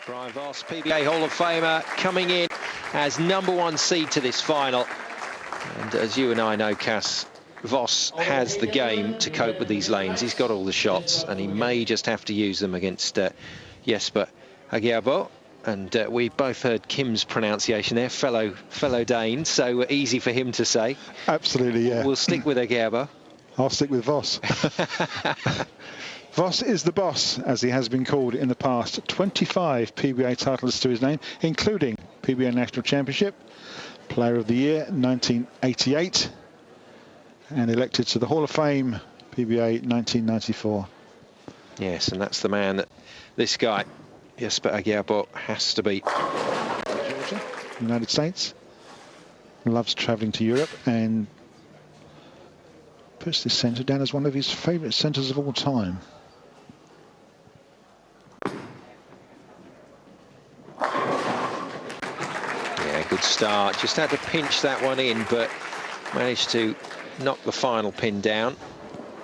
Brian Voss, PBA Hall of Famer, coming in as #1 seed to this final. And as you and I know, Cass, Voss has the game to cope with these lanes. He's got all the shots, and he may just have to use them against Jesper Agerbo. And we both heard Kim's pronunciation there, fellow Dane, so easy for him to say. Absolutely, yeah. We'll stick with Agerbo. I'll stick with Voss. Voss is the boss, as he has been called in the past. 25 PBA titles to his name, including PBA National Championship, Player of the Year 1988, and elected to the Hall of Fame PBA 1994. Yes, and that's the man that this guy, Jesper Agerbo, has to beat. Georgia, United States, loves travelling to Europe and puts this centre down as one of his favourite centres of all time. Yeah, good start. Just had to pinch that one in, but managed to knock the final pin down.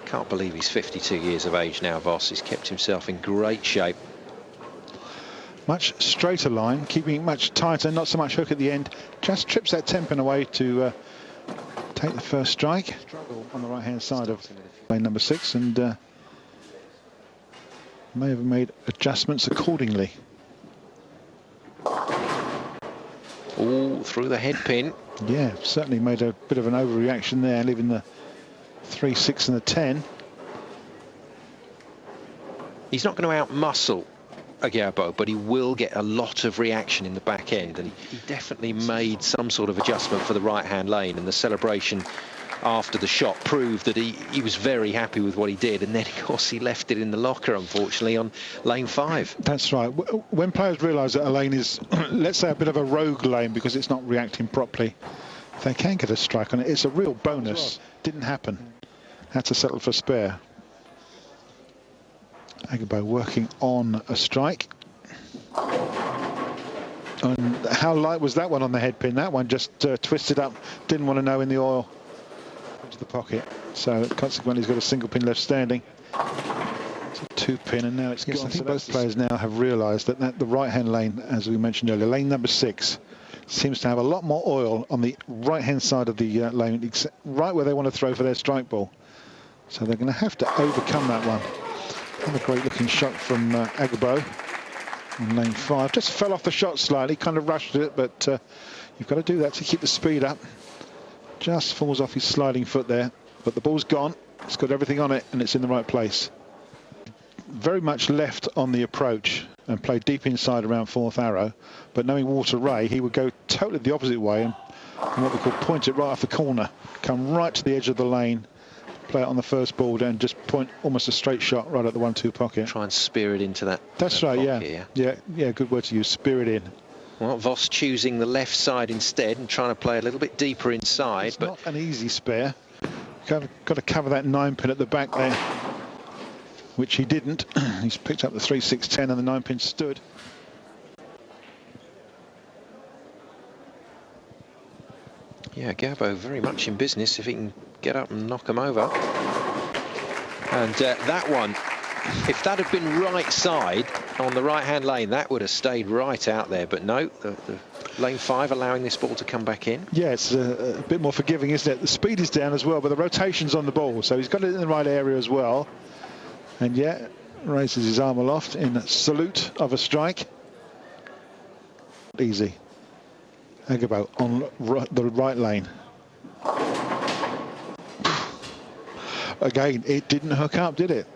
Can't believe he's 52 years of age now, Voss. He's kept himself in great shape. Much straighter line, keeping it much tighter, not so much hook at the end. Just trips that 10-pin away to take the first strike. Struggle on the right-hand side of lane number 6, and may have made adjustments accordingly. All through the head pin. Yeah, certainly made a bit of an overreaction there, leaving the 3, 6 and the 10. He's not going to out-muscle Agerbo, but he will get a lot of reaction in the back end, and he definitely made some sort of adjustment for the right-hand lane, and the celebration after the shot proved that he was very happy with what he did, and then of course he left it in the locker, unfortunately, on lane 5. That's right. When players realise that a lane is, let's say, a bit of a rogue lane because it's not reacting properly, if they can get a strike on it, it's a real bonus. Didn't happen. Had to settle for spare. Agerbo working on a strike. And how light was that one on the head pin? That one just twisted up, didn't want to know in the oil. Into the pocket. So consequently he's got a single pin left standing. It's a 2-pin, and now it's gone. I think both players now have realised that the right-hand lane, as we mentioned earlier, lane number 6, seems to have a lot more oil on the right-hand side of the lane, right where they want to throw for their strike ball. So they're going to have to overcome that one. And a great-looking shot from Agerbo on lane 5. Just fell off the shot slightly, kind of rushed it, but you've got to do that to keep the speed up. Just falls off his sliding foot there, but the ball's gone. It's got everything on it, and it's in the right place. Very much left on the approach and played deep inside around 4th arrow, but knowing Walter Ray, he would go totally the opposite way and what we call point it right off the corner, come right to the edge of the lane, play it on the first ball and just point almost a straight shot right at the 1-2 pocket. Try and spear it into that. That's right, yeah. Yeah, good word to use, spear it in. Well, Voss choosing the left side instead and trying to play a little bit deeper inside. It's not an easy spare. Got to cover that 9-pin at the back there, which he didn't. He's picked up the 3, 6, 10 and the 9-pin stood. Yeah, Agerbo very much in business if he can get up and knock him over. And that one, if that had been right side on the right-hand lane, that would have stayed right out there. But no, the lane 5 allowing this ball to come back in. Yeah, it's a bit more forgiving, isn't it? The speed is down as well, but the rotation's on the ball, so he's got it in the right area as well. And yeah, raises his arm aloft in salute of a strike. Easy. Agerbo on the right lane. Again, it didn't hook up, did it?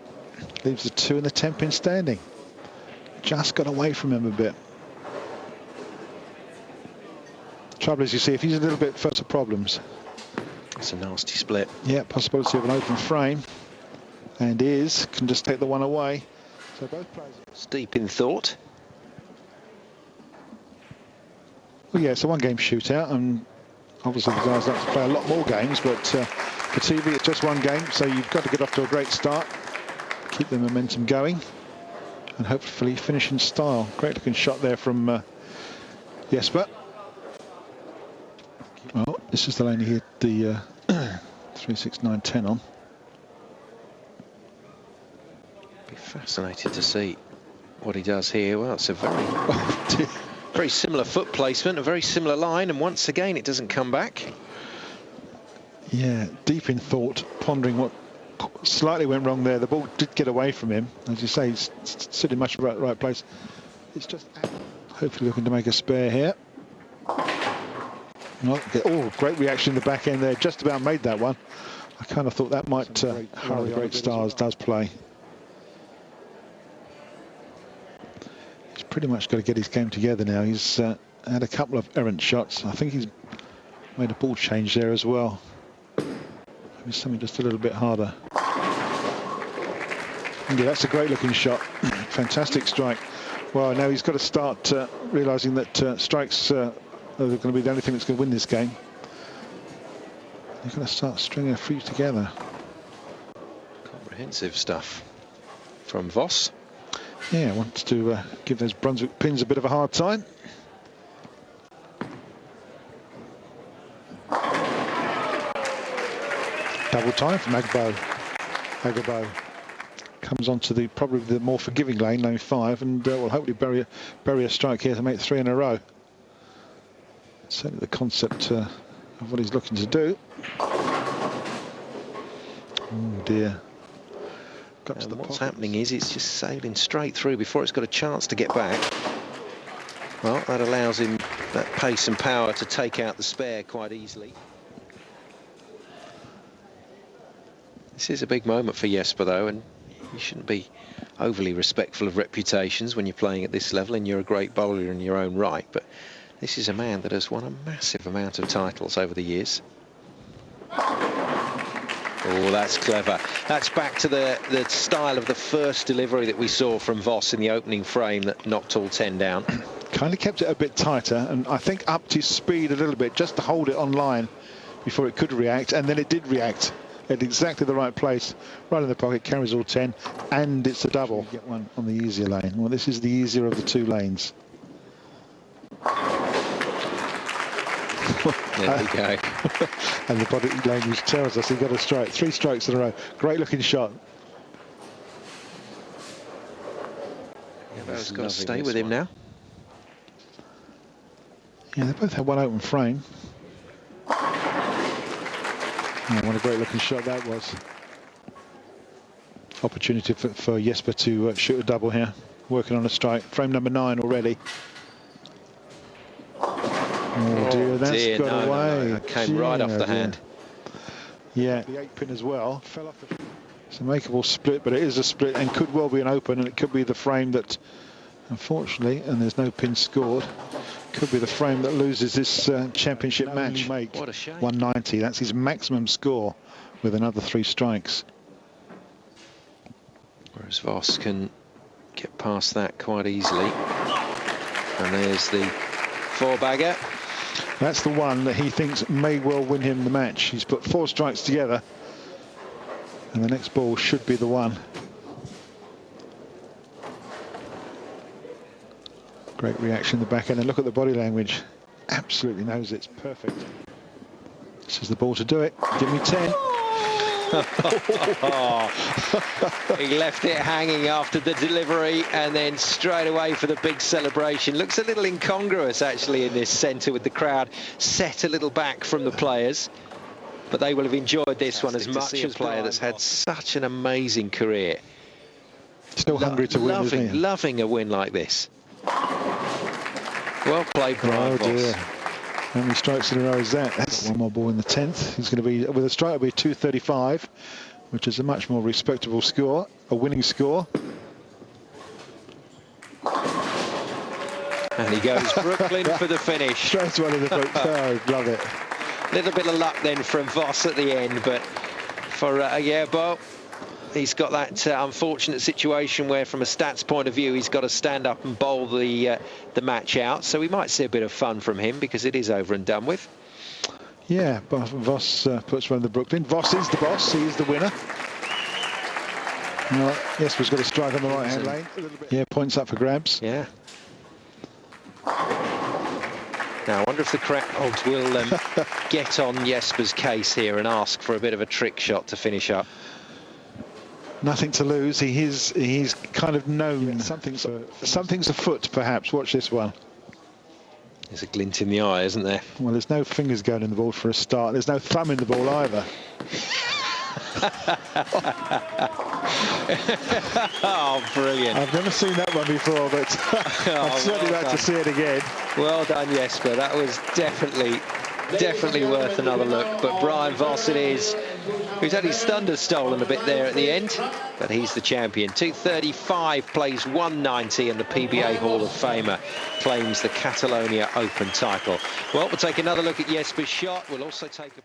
Leaves the 2 and the 10-pin standing. Just got away from him a bit. Trouble is, you see, if he's a little bit further problems. It's a nasty split. Yeah, possibility of an open frame. And can just take the one away. So both players are deep in thought. Well, yeah, it's a one-game shootout, and obviously the guys like to play a lot more games, but for TV it's just one game, so you've got to get off to a great start, keep the momentum going, and hopefully finish in style. Great-looking shot there from Jesper. Well, this is the lane he hit the 3, 6, 9, 10 on. Be fascinated to see what he does here. Well, it's a very similar foot placement, a very similar line, and once again it doesn't come back. Yeah, deep in thought, pondering what slightly went wrong there. The ball did get away from him. As you say, he's sitting much right place. It's just hopefully looking to make a spare here. Oh, great reaction in the back end there. Just about made that one. I kind of thought that might hurry the great stars does play. He's pretty much got to get his game together now. He's had a couple of errant shots. I think he's made a ball change there as well. Maybe something just a little bit harder. Yeah, that's a great looking shot. Fantastic strike. Well, now he's got to start realising that strikes are going to be the only thing that's going to win this game. They're going to start stringing a few together. Comprehensive stuff from Voss. Yeah, wants to give those Brunswick pins a bit of a hard time. Double time from Agerbo. Comes onto the probably the more forgiving lane 5, and will hopefully bury a strike here to make 3 in a row. Certainly the concept of what he's looking to do. Oh dear. Got to the what's pocket. happening is it's just sailing straight through before it's got a chance to get back. Well, that allows him that pace and power to take out the spare quite easily. This is a big moment for Jesper, though, and you shouldn't be overly respectful of reputations when you're playing at this level, and you're a great bowler in your own right, but this is a man that has won a massive amount of titles over the years. Oh, that's clever. That's back to the style of the first delivery that we saw from Voss in the opening frame that knocked all 10 down. Kind of kept it a bit tighter, and I think upped his speed a little bit just to hold it on line before it could react, and then it did react at exactly the right place, right in the pocket, carries all 10, and it's a double. Get one on the easier lane. Well, this is the easier of the 2 lanes. There we go. And the body language tells us he got a strike. 3 strikes in a row. Great looking shot. Agerbo's got to stay with him now. Yeah, they both had one open frame. Yeah, what a great looking shot that was. Opportunity for Jesper to shoot a double here. Working on a strike. Frame number 9 already. Oh dear, that's got away. No, that came right off the hand. Yeah, the 8 pin as well. Fell off the... It's a makeable split, but it is a split and could well be an open, and it could be the frame that, unfortunately, and there's no pin scored, could be the frame that loses this championship match. What a shame. 190, that's his maximum score with another 3 strikes. Whereas Voss can get past that quite easily. And there's the 4-bagger. That's the one that he thinks may well win him the match. He's put 4 strikes together, and the next ball should be the one. Great reaction in the back end, and look at the body language. Absolutely knows it's perfect. This is the ball to do it. Give me 10. He left it hanging after the delivery, and then straight away for the big celebration. Looks a little incongruous actually in this centre, with the crowd set a little back from the players, but they will have enjoyed this one as much as a player that's had such an amazing career. Still hungry to win, isn't he? Loving a win like this. Well played, Brian Voss. Dear. How many strikes in a row is that? That's one more ball in the 10th. He's going to be, with a strike, it'll be 235, which is a much more respectable score, a winning score. And he goes Brooklyn for the finish. Straight one in the book. Oh, love it. Little bit of luck then from Voss at the end, but for Agerbo, he's got that unfortunate situation where, from a stats point of view, he's got to stand up and bowl the match out. So we might see a bit of fun from him, because it is over and done with. Yeah, but Voss puts one in the Brooklyn. Voss is the boss. He is the winner. Jesper's got a strike on the right-hand lane. Yeah, points up for grabs. Yeah. Now, I wonder if the crowd will get on Jesper's case here and ask for a bit of a trick shot to finish up. Nothing to lose. He's kind of known. Something's afoot, perhaps. Watch this one. There's a glint in the eye, isn't there? Well, there's no fingers going in the ball for a start. There's no thumb in the ball either. Oh, brilliant. I've never seen that one before, but I'd certainly like to see it again. Well done, Jesper. That was definitely worth another look. But Brian Voss it is, who's had his thunder stolen a bit there at the end, but he's the champion. 2:35 plays 190, and the PBA Hall of Famer claims the Catalonia Open title. Well, we'll take another look at Jesper's shot. We'll also take a